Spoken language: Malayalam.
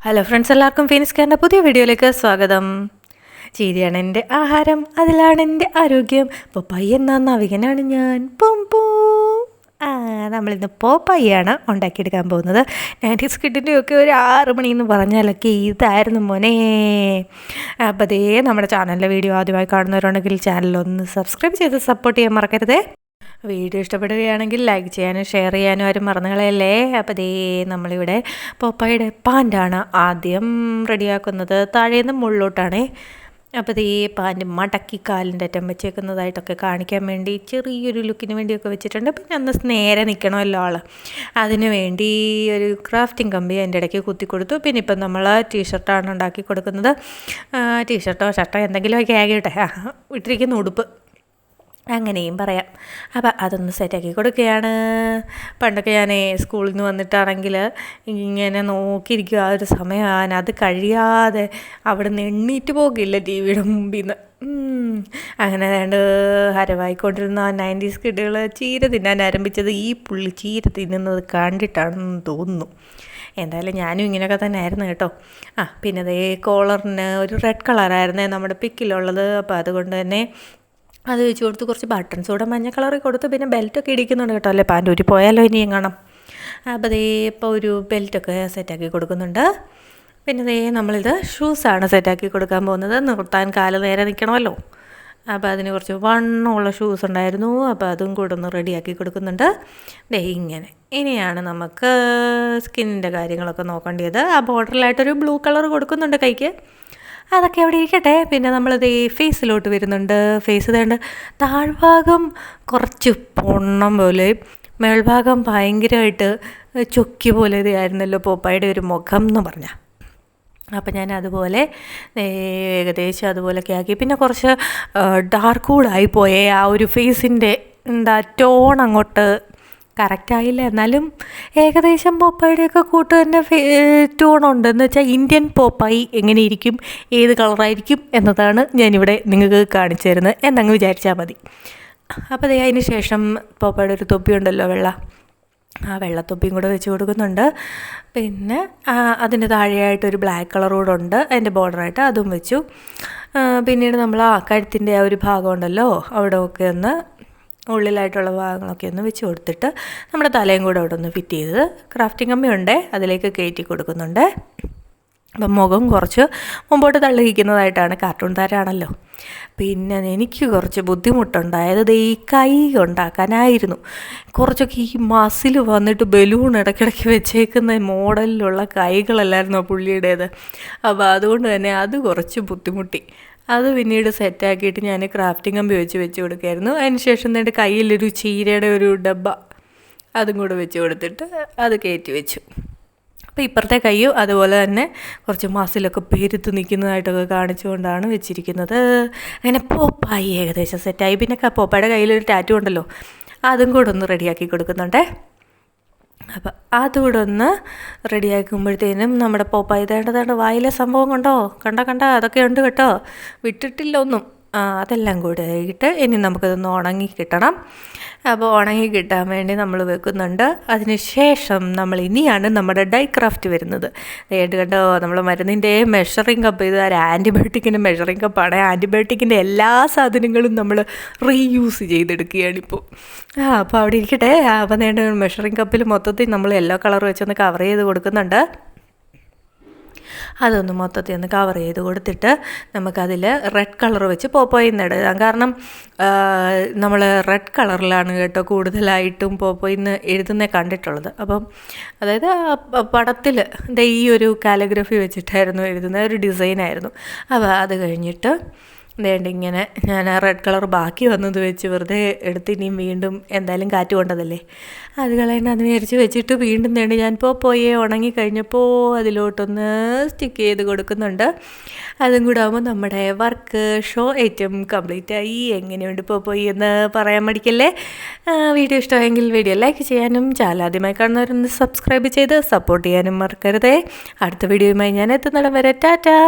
ഹലോ ഫ്രണ്ട്സ്, എല്ലാവർക്കും ഫീനിക്സ് കെയറിൻ്റെ പുതിയ വീഡിയോയിലേക്ക് സ്വാഗതം. ചിരിയാണ് എൻ്റെ ആഹാരം, അതിലാണ് എൻ്റെ ആരോഗ്യം. പോപ്പായി എന്ന നാവികനാണ് ഞാൻ. പൂം പൂം. നമ്മളിന്ന് പോപ്പായിയാണ് ഉണ്ടാക്കിയെടുക്കാൻ പോകുന്നത്. 90's കിഡിൻ്റെയൊക്കെ ഒരു 6 മണിയെന്ന് പറഞ്ഞാലൊക്കെ ഇതായിരുന്നു മോനെ. അപ്പോൾ അതേ നമ്മുടെ ചാനലിലെ വീഡിയോ ആദ്യമായി കാണുന്നവരുണ്ടെങ്കിൽ ചാനലൊന്ന് സബ്സ്ക്രൈബ് ചെയ്ത് സപ്പോർട്ട് ചെയ്യാൻ മറക്കരുതേ. വീഡിയോ ഇഷ്ടപ്പെടുകയാണെങ്കിൽ ലൈക്ക് ചെയ്യാനും ഷെയർ ചെയ്യാനും ആരും മറന്നുകളയല്ലേ. അപ്പോൾ ദേ നമ്മളിവിടെ പോപ്പായുടെ പാൻ്റാണ് ആദ്യം റെഡിയാക്കുന്നത്. താഴേന്ന് മുകളിലോട്ടാണേ. അപ്പോൾ ദേ പാൻറ്റ് മടക്കി കാലിൻ്റെ അറ്റം വെച്ചേക്കുന്നതായിട്ടൊക്കെ കാണിക്കാൻ വേണ്ടി ചെറിയൊരു ലുക്കിന് വേണ്ടിയൊക്കെ വെച്ചിട്ടുണ്ട്. പിന്നെ ഒന്ന് നേരെ നിൽക്കണമല്ലോ ആൾ, അതിന് വേണ്ടി ഒരു ക്രാഫ്റ്റിംഗ് കമ്പി അതിൻ്റെ ഇടയ്ക്ക് കുത്തി കൊടുത്തു. പിന്നെ ഇപ്പം നമ്മൾ ടീഷർട്ടാണ് ഉണ്ടാക്കി കൊടുക്കുന്നത്. ടീഷർട്ടോ ഷർട്ടോ എന്തെങ്കിലും ഒക്കെ ആകട്ടെ, ഇട്ടിരിക്കുന്ന ഉടുപ്പ് അങ്ങനെയും പറയാം. അപ്പം അതൊന്ന് സെറ്റാക്കി കൊടുക്കുകയാണ്. പണ്ടൊക്കെ ഞാൻ സ്കൂളിൽ നിന്ന് വന്നിട്ടാണെങ്കിൽ ഇങ്ങനെ നോക്കിയിരിക്കും. ആ ഒരു സമയമാണ്, അത് കഴിയാതെ അവിടെ നിന്ന് എണ്ണീറ്റ് പോകില്ല ടി വിയുടെ മുമ്പിൽ നിന്ന്. അങ്ങനെ ഏതാണ്ട് ഹരവായിക്കൊണ്ടിരുന്ന 90's കിഡുകൾ ചീര തിന്നാൻ ആരംഭിച്ചത് ഈ പുള്ളി ചീര തിന്നുന്നത് കണ്ടിട്ടാണെന്ന് തോന്നുന്നു. എന്തായാലും ഞാനും ഇങ്ങനെയൊക്കെ തന്നെ ആയിരുന്നു കേട്ടോ. പിന്നെ അതേ കോളറിന് ഒരു റെഡ് കളറായിരുന്നേ നമ്മുടെ പിക്കിലുള്ളത്. അപ്പോൾ അതുകൊണ്ട് തന്നെ അത് വെച്ച് കൊടുത്ത് കുറച്ച് ബട്ടൺസ് കൂടെ മഞ്ഞ കളറിൽ കൊടുത്ത് പിന്നെ ബെൽറ്റൊക്കെ ഇടിക്കുന്നുണ്ട് കേട്ടോ. അല്ലേ പാൻറ്റ് ഊരി പോയാലോ ഇനിയും കാണാം. അപ്പോൾ അതേ ഇപ്പോൾ ഒരു ബെൽറ്റൊക്കെ സെറ്റാക്കി കൊടുക്കുന്നുണ്ട്. പിന്നെ അതേ നമ്മളിത് ഷൂസാണ് സെറ്റാക്കി കൊടുക്കാൻ പോകുന്നത്. നിർത്താൻ കാല് നേരെ നിൽക്കണമല്ലോ. അപ്പോൾ അതിന് കുറച്ച് വണ്ണമുള്ള ഷൂസ് ഉണ്ടായിരുന്നു. അപ്പോൾ അതും കൂടെ ഒന്ന് റെഡിയാക്കി കൊടുക്കുന്നുണ്ട്. ദേ ഇങ്ങനെ. ഇനിയാണ് നമുക്ക് സ്കിന്നിൻ്റെ കാര്യങ്ങളൊക്കെ നോക്കേണ്ടത്. ആ ബോർഡറിലായിട്ടൊരു ബ്ലൂ കളർ കൊടുക്കുന്നുണ്ട് കൈക്ക്. അതൊക്കെ അവിടെ ഇരിക്കട്ടെ. പിന്നെ നമ്മളിത് ഈ ഫേസിലോട്ട് വരുന്നുണ്ട്. ഫേസ് ഇതേണ്ട താഴ്ഭാഗം കുറച്ച് പൊണ്ണം പോലെ, മേൾഭാഗം ഭയങ്കരമായിട്ട് ചൊക്കി പോലെ ഇതായിരുന്നല്ലോ പോപ്പായുടെ ഒരു മുഖം എന്ന് പറഞ്ഞാൽ. അപ്പം ഞാൻ അതുപോലെ ഏകദേശം അതുപോലെയൊക്കെ ആക്കി. പിന്നെ കുറച്ച് ഡാർക്ക് കൂടായിപ്പോയേ ആ ഒരു ഫേസിൻ്റെ ടോൺ അങ്ങോട്ട് കറക്റ്റായില്ല. എന്നാലും ഏകദേശം പോപ്പായുടെയൊക്കെ കൂട്ട് തന്നെ ടോണുണ്ട്. എന്ന് വെച്ചാൽ ഇന്ത്യൻ പോപ്പായി എങ്ങനെ ഇരിക്കും, ഏത് കളറായിരിക്കും എന്നതാണ് ഞാനിവിടെ നിങ്ങൾക്ക് കാണിച്ചു തരുന്നത് എന്നങ്ങ് വിചാരിച്ചാൽ മതി. അപ്പോൾ അതിന് ശേഷം പോപ്പായുടെ ഒരു തൊപ്പിയുണ്ടല്ലോ വെള്ള, ആ വെള്ളത്തൊപ്പിയും കൂടെ വെച്ച് കൊടുക്കുന്നുണ്ട്. പിന്നെ അതിൻ്റെ താഴെയായിട്ടൊരു ബ്ലാക്ക് കളർ കൂടെ ഉണ്ട് അതിൻ്റെ ബോർഡറായിട്ട്, അതും വെച്ചു. പിന്നീട് നമ്മൾ കഴുത്തിൻ്റെ ആ ഒരു ഭാഗം ഉണ്ടല്ലോ അവിടെ ഒക്കെ ഒന്ന് ഉള്ളിലായിട്ടുള്ള ഭാഗങ്ങളൊക്കെ ഒന്ന് വെച്ച് കൊടുത്തിട്ട് നമ്മുടെ തലയും കൂടെ അവിടെ ഒന്ന് ഫിറ്റ് ചെയ്ത് ക്രാഫ്റ്റിംഗ് കമ്പിയുണ്ട് അതിലേക്ക് കയറ്റി കൊടുക്കുന്നുണ്ട്. അപ്പം മുഖം കുറച്ച് മുമ്പോട്ട് തള്ളിയിരിക്കുന്നതായിട്ടാണ്, കാർട്ടൂൺ താരമാണല്ലോ. പിന്നെ എനിക്ക് കുറച്ച് ബുദ്ധിമുട്ടുണ്ടായത് ഈ കൈ ഉണ്ടാക്കാനായിരുന്നു. കുറച്ചൊക്കെ ഈ മസിൽ വന്നിട്ട് ബലൂൺ ഇടയ്ക്കിടയ്ക്ക് വെച്ചേക്കുന്ന മോഡലിലുള്ള കൈകളല്ലായിരുന്നു പുള്ളിയുടേത്. അപ്പോൾ അതുകൊണ്ട് തന്നെ അത് കുറച്ച് ബുദ്ധിമുട്ടി. അത് പിന്നീട് സെറ്റാക്കിയിട്ട് ഞാൻ ക്രാഫ്റ്റിംഗ് കമ്പി വെച്ച് കൊടുക്കുമായിരുന്നു. അതിന് ശേഷം എൻ്റെ കയ്യിലൊരു ചീരയുടെ ഒരു ഡബ്ബ അതും കൂടെ വെച്ച് കൊടുത്തിട്ട് അത് കയറ്റി വെച്ചു. അപ്പോൾ ഇപ്പുറത്തെ കയ്യും അതുപോലെ തന്നെ കുറച്ച് മസിലൊക്കെ പെരുത്ത് നിൽക്കുന്നതായിട്ടൊക്കെ കാണിച്ചുകൊണ്ടാണ് വെച്ചിരിക്കുന്നത്. അങ്ങനെ പോപ്പായി ഏകദേശം സെറ്റായി. പിന്നെ പോപ്പായുടെ കയ്യിലൊരു ടാറ്റു ഉണ്ടല്ലോ, അതും കൂടെ ഒന്ന് റെഡിയാക്കി കൊടുക്കുന്നുണ്ടേ. അപ്പം അതുകൂടെ ഒന്ന് റെഡിയാക്കുമ്പോഴത്തേനും നമ്മുടെ പോപ്പായി തേണ്ട വായിലെ സംഭവം കണ്ട അതൊക്കെ ഉണ്ട് കേട്ടോ, വിട്ടിട്ടില്ല ഒന്നും. അതെല്ലാം കൂടെ ആയിട്ട് ഇനി നമുക്കതൊന്ന് ഉണങ്ങി കിട്ടണം. അപ്പോൾ ഉണങ്ങി കിട്ടാൻ വേണ്ടി നമ്മൾ വെക്കുന്നുണ്ട്. അതിന് ശേഷം നമ്മൾ ഇനിയാണ് നമ്മുടെ ഡൈ ക്രാഫ്റ്റ് വരുന്നത്. കണ്ടോ നമ്മൾ മരുന്നിൻ്റെ മെഷറിങ് കപ്പ്, ഇത് ഒരു ആൻറ്റിബയോട്ടിക്കിൻ്റെ മെഷറിങ് കപ്പാണ്. ആൻറ്റിബയോട്ടിക്കിൻ്റെ എല്ലാ സാധനങ്ങളും നമ്മൾ റീയൂസ് ചെയ്തെടുക്കുകയാണിപ്പോൾ. അപ്പോൾ അവിടെ ഇരിക്കട്ടെ. അപ്പോൾ മെഷറിങ് കപ്പിൽ മൊത്തത്തിൽ നമ്മൾ യെല്ലോ കളർ വെച്ചൊന്ന് കവർ ചെയ്ത് കൊടുക്കുന്നുണ്ട്. അതൊന്ന് മൊത്തത്തിൽ ഒന്ന് കവർ ചെയ്ത് കൊടുത്തിട്ട് നമുക്കതിൽ റെഡ് കളർ വെച്ച് പോപ്പോയിൽ നിന്ന് ഇടാം. കാരണം നമ്മൾ റെഡ് കളറിലാണ് കേട്ടോ കൂടുതലായിട്ടും പോപ്പോയിൽ നിന്ന് എഴുതുന്നത് കണ്ടിട്ടുള്ളത്. അപ്പം അതായത് പടത്തിൽ ഈ ഒരു കാലിഗ്രഫി വെച്ചിട്ടായിരുന്നു എഴുതുന്നത്, ഒരു ഡിസൈനായിരുന്നു. അപ്പോൾ അത് കഴിഞ്ഞിട്ട് ഇങ്ങനെ ഞാൻ ആ റെഡ് കളർ ബാക്കി വന്നത് വെച്ച് വെറുതെ എടുത്ത് ഇനിയും വീണ്ടും എന്തായാലും കാറ്റ് കൊണ്ടതല്ലേ അത് കളയണ്ടെന്ന് വിചാരിച്ച് വെച്ചിട്ട് വീണ്ടും ഞാൻ പോയി ഉണങ്ങിക്കഴിഞ്ഞപ്പോൾ അതിലോട്ടൊന്ന് സ്റ്റിക്ക് ചെയ്ത് കൊടുക്കുന്നുണ്ട്. അതും കൂടെ ആകുമ്പോൾ നമ്മുടെ വർക്ക് ഷോ ഐറ്റം കംപ്ലീറ്റ് ആയി. എങ്ങനെയുണ്ട് പോയി എന്ന് പറയാൻ മടിക്കല്ലേ. വീഡിയോ ഇഷ്ടമായെങ്കിൽ വീഡിയോ ലൈക്ക് ചെയ്യാനും ചാനൽ ആദ്യമായി കാണുന്നവരൊന്ന് സബ്സ്ക്രൈബ് ചെയ്ത് സപ്പോർട്ട് ചെയ്യാനും മറക്കരുതേ. അടുത്ത വീഡിയോയുമായി ഞാൻ എത്തുന്നിടം വരെ ടാറ്റാ.